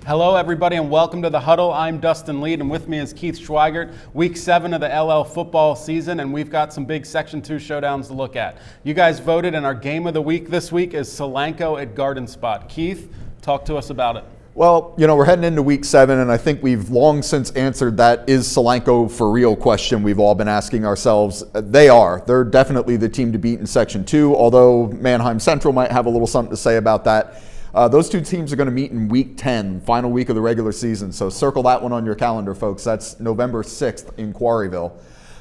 Hello, everybody, and welcome to the Huddle. I'm Dustin Lead, and with me is Keith Schweigert. Week 7 of the LL football season, and we've got some big Section 2 showdowns to look at. You guys voted, and our game of the week this week is Solanco at Garden Spot. Keith, talk to us about it. Well, we're heading into week 7, and I think we've long since answered that is Solanco for real question we've all been asking ourselves. They are. They're definitely the team to beat in Section 2, although Mannheim Central might have a little something to say about that. Those two teams are going to meet in week 10, final week of the regular season, so circle that one on your calendar, folks. That's November 6th in Quarryville.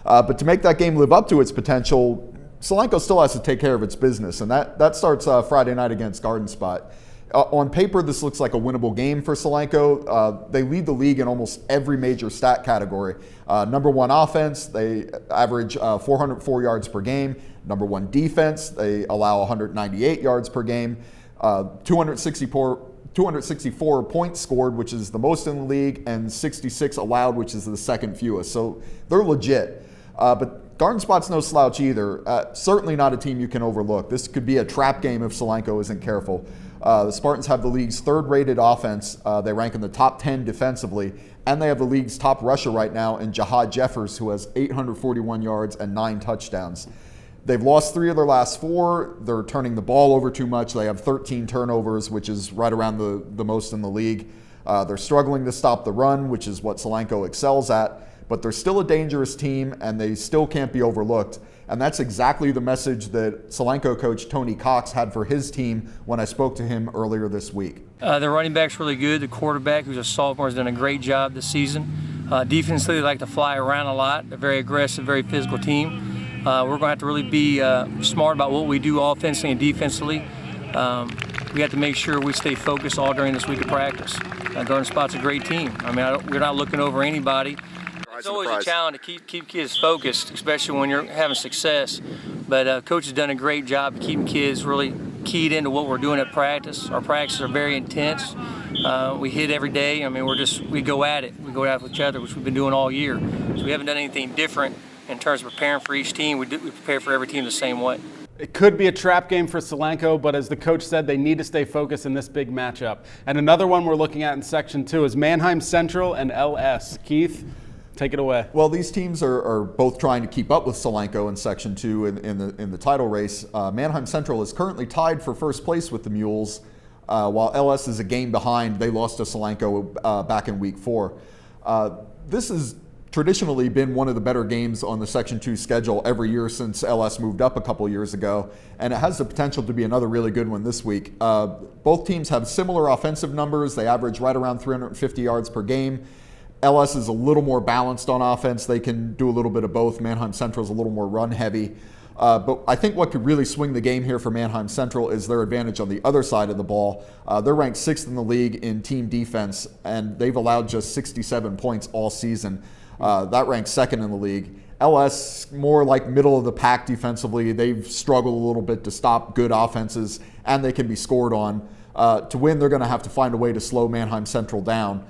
But to make that game live up to its potential, Solanco still has to take care of its business, and that starts Friday night against Garden Spot. On paper, this looks like a winnable game for Solanco. They lead the league in almost every major stat category. Number 1 offense, they average 404 yards per game. Number 1 defense, they allow 198 yards per game. 264 points scored, which is the most in the league, and 66 allowed, which is the second fewest. So they're legit. But Garden Spot's no slouch either. Certainly not a team you can overlook. This could be a trap game if Solanco isn't careful. The Spartans have the league's 3rd-rated offense. They rank in the top 10 defensively, and they have the league's top rusher right now in Jahad Jeffers, who has 841 yards and 9 touchdowns. They've lost 3 of their last 4. They're turning the ball over too much. They have 13 turnovers, which is right around the most in the league. They're struggling to stop the run, which is what Solanco excels at. But they're still a dangerous team, and they still can't be overlooked. And that's exactly the message that Solanco coach Tony Cox had for his team when I spoke to him earlier this week. Their running back's really good. The quarterback, who's a sophomore, has done a great job this season. Defensively, they like to fly around a lot. They're very aggressive, very physical team. We're going to have to really be smart about what we do offensively and defensively. We have to make sure we stay focused all during this week of practice. Garden Spot's a great team. We're not looking over anybody. It's always a challenge to keep kids focused, especially when you're having success. But Coach has done a great job of keeping kids really keyed into what we're doing at practice. Our practices are very intense. We hit every day. We go at it. We go at it with each other, which we've been doing all year. So we haven't done anything different in terms of preparing for each team. We prepare for every team the same way. It could be a trap game for Solanco, but as the coach said, they need to stay focused in this big matchup. And another one we're looking at in Section 2 is Mannheim Central and LS. Keith, take it away. Well, these teams are both trying to keep up with Solanco in Section 2 in the title race. Mannheim Central is currently tied for first place with the Mules, while LS is a game behind. They lost to Solanco back in week 4. This has traditionally been one of the better games on the Section 2 schedule every year since LS moved up a couple years ago, and it has the potential to be another really good one this week. Both teams have similar offensive numbers. They average right around 350 yards per game. LS is a little more balanced on offense. They can do a little bit of both. Mannheim Central is a little more run heavy. But I think what could really swing the game here for Mannheim Central is their advantage on the other side of the ball. They're ranked 6th in the league in team defense, and they've allowed just 67 points all season. That ranks 2nd in the league. LS, more like middle of the pack defensively. They've struggled a little bit to stop good offenses, and they can be scored on. To win, they're going to have to find a way to slow Mannheim Central down.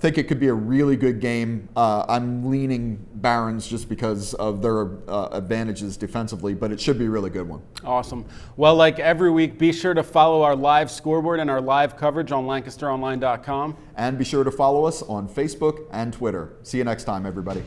Think it could be a really good game. I'm leaning Barons just because of their advantages defensively, but it should be a really good one. Awesome. Well, like every week, be sure to follow our live scoreboard and our live coverage on LancasterOnline.com. And be sure to follow us on Facebook and Twitter. See you next time, everybody.